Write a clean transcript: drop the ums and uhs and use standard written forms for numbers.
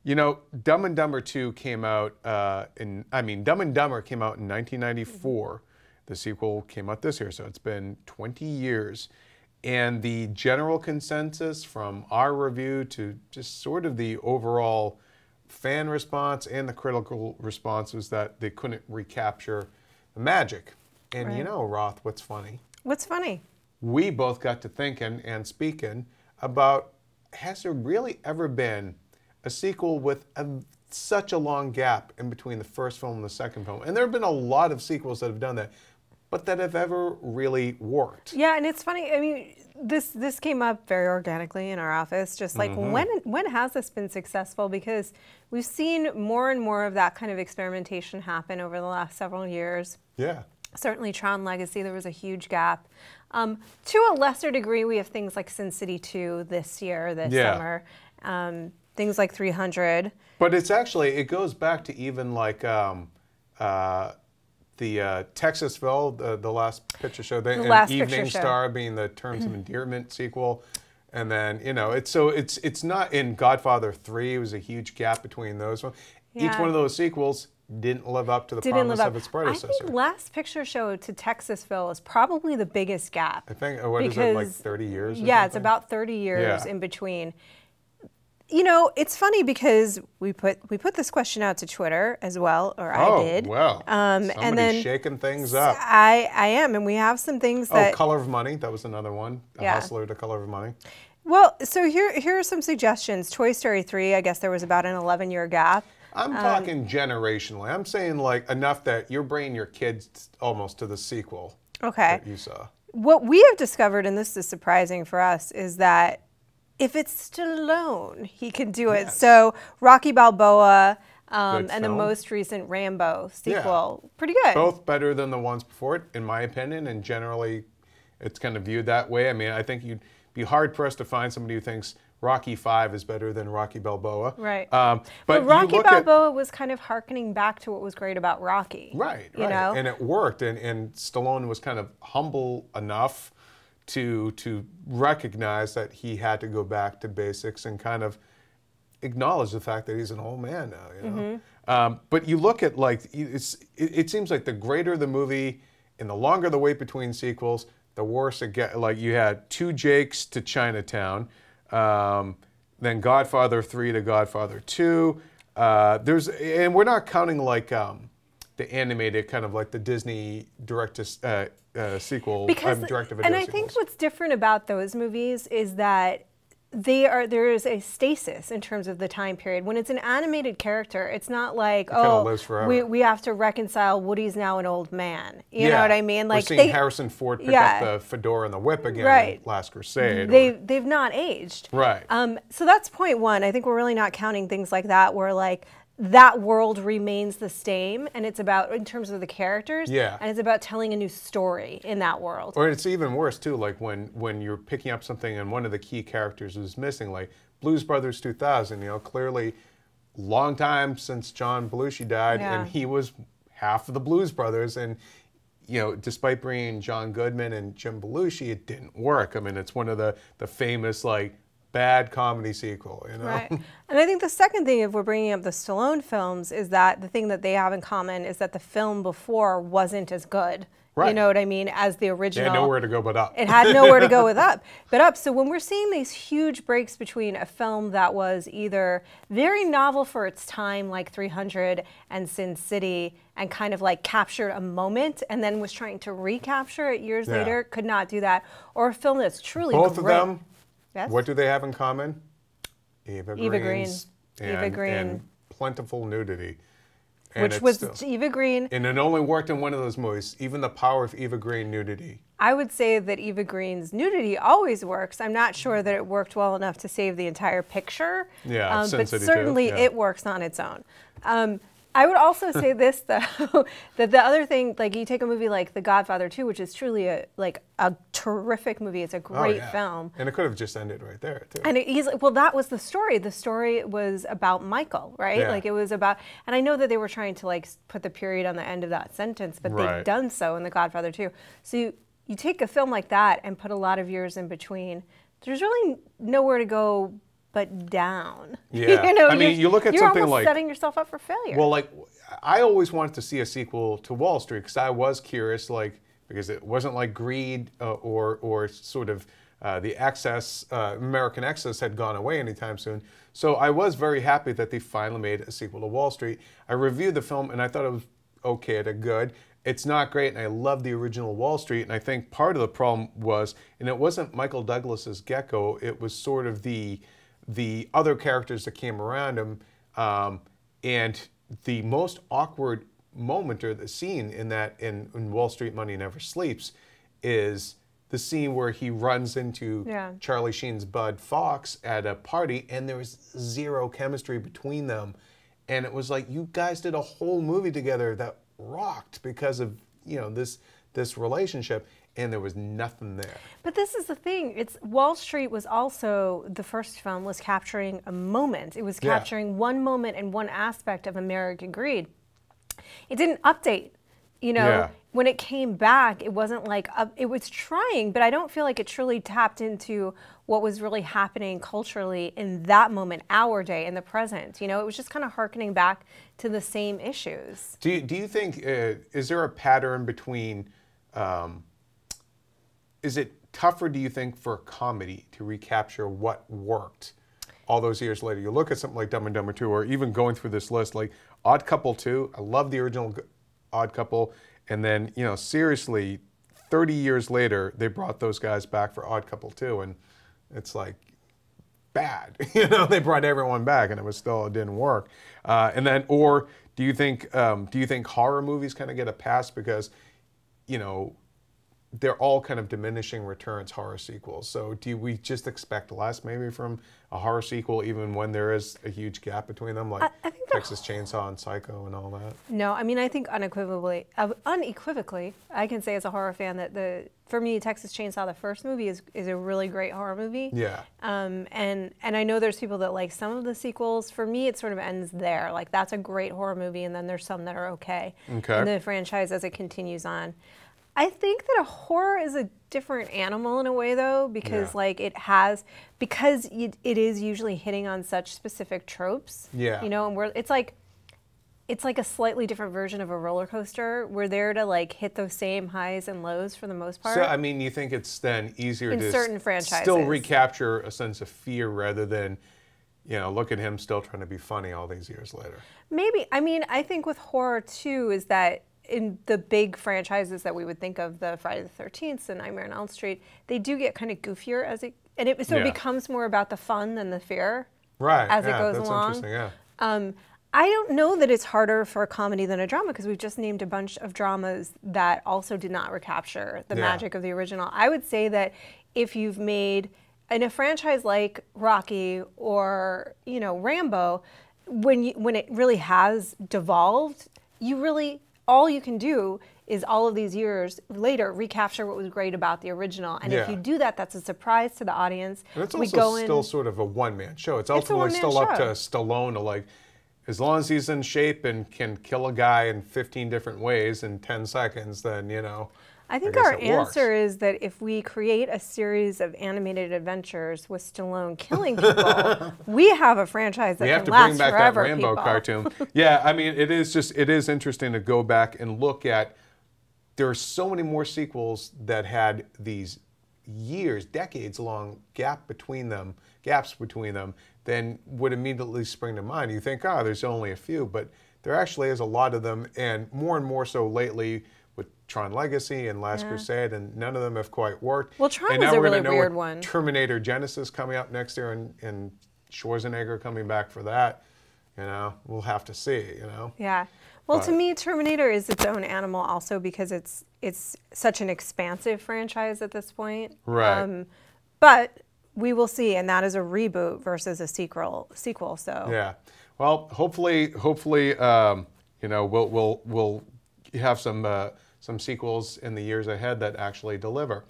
You know, Dumb and Dumber 2 came out Dumb and Dumber came out in 1994. The sequel came out this year, so it's been 20 years. And the general consensus from our review to just sort of the overall fan response and the critical response was that they couldn't recapture the magic. And Right. you know, Roth, what's funny? What's funny? We both got to thinking and speaking about, has there really ever been a sequel with such a long gap in between the first film and the second film? And there have been a lot of sequels that have done that, but that have ever really worked. Yeah, and it's funny. I mean, this came up very organically in our office. Just like when has this been successful? Because we've seen more and more of that kind of experimentation happen over the last several years. Yeah. Certainly, Tron Legacy, there was a huge gap. To a lesser degree, we have things like Sin City 2 this year, this summer. Things like 300. But it's actually, it goes back to even like the Texasville, the last picture show, and Evening Star being the Terms of Endearment sequel. And then, you know, it's not in Godfather 3, it was a huge gap between those ones. Yeah. Each one of those sequels didn't live up to the promise of its predecessor. I think Last Picture Show to Texasville is probably the biggest gap. I think, what is it, like 30 years? Yeah, something? It's about 30 years in between. You know, it's funny because we put this question out to Twitter as well, or I did. Oh, well. And then shaking things up. I am, and we have some things that... Oh, Color of Money, that was another one. A Hustler to Color of Money. Well, so here are some suggestions. Toy Story 3, I guess there was about an 11-year gap. I'm talking generationally. I'm saying like enough that you're bringing your kids almost to the sequel that you saw. What we have discovered, and this is surprising for us, is that if it's Stallone, he can do it. Yes. So Rocky Balboa and the most recent Rambo sequel, pretty good. Both better than the ones before it, in my opinion, and generally it's kind of viewed that way. I mean, I think you'd be hard-pressed to find somebody who thinks Rocky V is better than Rocky Balboa. Right. But Rocky Balboa was kind of hearkening back to what was great about Rocky. Right, you know? And it worked. And Stallone was kind of humble enough to recognize that he had to go back to basics and kind of acknowledge the fact that he's an old man now, you know? But you look at, like, it seems like the greater the movie and the longer the wait between sequels, the worse it gets. Like, you had Two Jakes to Chinatown, then Godfather 3 to Godfather 2. And we're not counting like the animated, kind of like the Disney sequel, direct-to-video And I think what's different about those movies is that there is a stasis in terms of the time period. When it's an animated character, it's not like, we have to reconcile Woody's now an old man. You know what I mean? Like, we're seeing Harrison Ford pick up the fedora and the whip again in Last Crusade. They've not aged. Right. So that's point one. I think we're really not counting things like that where like that world remains the same, and it's about, in terms of the characters, and it's about telling a new story in that world. Or it's even worse too, like when you're picking up something and one of the key characters is missing, like Blues Brothers 2000, you know, clearly long time since John Belushi died, and he was half of the Blues Brothers, and you know, despite bringing John Goodman and Jim Belushi, it didn't work. I mean, it's one of the famous, like, bad comedy sequel, you know? Right. And I think the second thing, if we're bringing up the Stallone films, is that the thing that they have in common is that the film before wasn't as good. Right. You know what I mean? As the original. It had nowhere to go but up. It had nowhere to go but up. So when we're seeing these huge breaks between a film that was either very novel for its time, like 300 and Sin City, and kind of like captured a moment and then was trying to recapture it years later, could not do that. Or a film that's truly Both great. of them. Yes? What do they have in common? Eva Green. And plentiful nudity. And which was Eva Green. And it only worked in one of those movies, even the power of Eva Green nudity. I would say that Eva Green's nudity always works. I'm not sure that it worked well enough to save the entire picture. Yeah, but certainly it works on its own. I would also say this, though, that the other thing, like you take a movie like The Godfather 2, which is truly a terrific movie. It's a great film. And it could have just ended right there, too. And well, that was the story. The story was about Michael, right? Yeah. Like it was about, and I know that they were trying to like put the period on the end of that sentence, but they've done so in The Godfather 2. So you take a film like that and put a lot of years in between. There's really nowhere to go but down. Yeah. You know, I mean, you look at something almost like setting yourself up for failure. Well, like I always wanted to see a sequel to Wall Street because I was curious, like because it wasn't like Greed or sort of the excess American excess had gone away anytime soon. So I was very happy that they finally made a sequel to Wall Street. I reviewed the film and I thought it was okay to good. It's not great, and I love the original Wall Street. And I think part of the problem was, and it wasn't Michael Douglas's Gecko. It was sort of the other characters that came around him, and the most awkward moment or the scene in Wall Street Money Never Sleeps is the scene where he runs into Charlie Sheen's Bud Fox at a party, and there was zero chemistry between them. And it was like, you guys did a whole movie together that rocked because of, you know, this relationship, and there was nothing there. But this is the thing. Wall Street was also, the first film was capturing a moment. It was capturing one moment and one aspect of American greed. It didn't update. You know, when it came back, it wasn't like, it was trying, but I don't feel like it truly tapped into what was really happening culturally in that moment, our day, in the present. You know, it was just kind of hearkening back to the same issues. Do you think, is there a pattern between, is it tougher, do you think, for a comedy to recapture what worked all those years later? You look at something like Dumb and Dumber 2, or even going through this list, like Odd Couple 2, I love the original Odd Couple, and then, you know, seriously, 30 years later, they brought those guys back for Odd Couple 2, and it's like bad. You know, they brought everyone back, and it didn't work. And then, or do you think horror movies kind of get a pass because, you know, they're all kind of diminishing returns horror sequels? So do we just expect less maybe from a horror sequel, even when there is a huge gap between them, like I think Texas Chainsaw and Psycho and all that? No, I mean, I think unequivocally, I can say as a horror fan that for me, Texas Chainsaw, the first movie, is a really great horror movie. Yeah. And I know there's people that like some of the sequels. For me, it sort of ends there. Like, that's a great horror movie, and then there's some that are okay. Okay. And the franchise as it continues on. I think that a horror is a different animal in a way, though, because like it is usually hitting on such specific tropes. Yeah. You know, and it's like a slightly different version of a roller coaster. We're there to like hit those same highs and lows for the most part. So I mean, you think it's then easier in to certain franchises still recapture a sense of fear rather than, you know, look at him still trying to be funny all these years later. Maybe. I mean, I think with horror too is that in the big franchises that we would think of, the Friday the 13th and Nightmare on Elm Street, they do get kind of goofier it becomes more about the fun than the fear, as it goes along. Interesting, yeah. I don't know that it's harder for a comedy than a drama, because we've just named a bunch of dramas that also did not recapture the magic of the original. I would say that if you've made, in a franchise like Rocky or, you know, Rambo, when it really has devolved, all you can do is all of these years later recapture what was great about the original. And if you do that, that's a surprise to the audience. And it's also still sort of a one-man show. It's ultimately still up to Stallone to, like, as long as he's in shape and can kill a guy in 15 different ways in 10 seconds, then, you know, I think our answer is that if we create a series of animated adventures with Stallone killing people, we have a franchise that can last forever. We have to bring back that Rambo cartoon. Yeah, I mean, it is interesting to go back and look at. There are so many more sequels that had these years, decades-long gaps between them, than would immediately spring to mind. You think, there's only a few, but there actually is a lot of them, and more so lately with Tron Legacy and Last Crusade, and none of them have quite worked. Well, Tron was a really weird one. Terminator Genesis coming up next year, and Schwarzenegger coming back for that. You know, we'll have to see, you know. Yeah. Well, to me, Terminator is its own animal also because it's such an expansive franchise at this point. Right. But we will see, and that is a reboot versus a sequel. So yeah. Well, hopefully, you know, we'll have some sequels in the years ahead that actually deliver.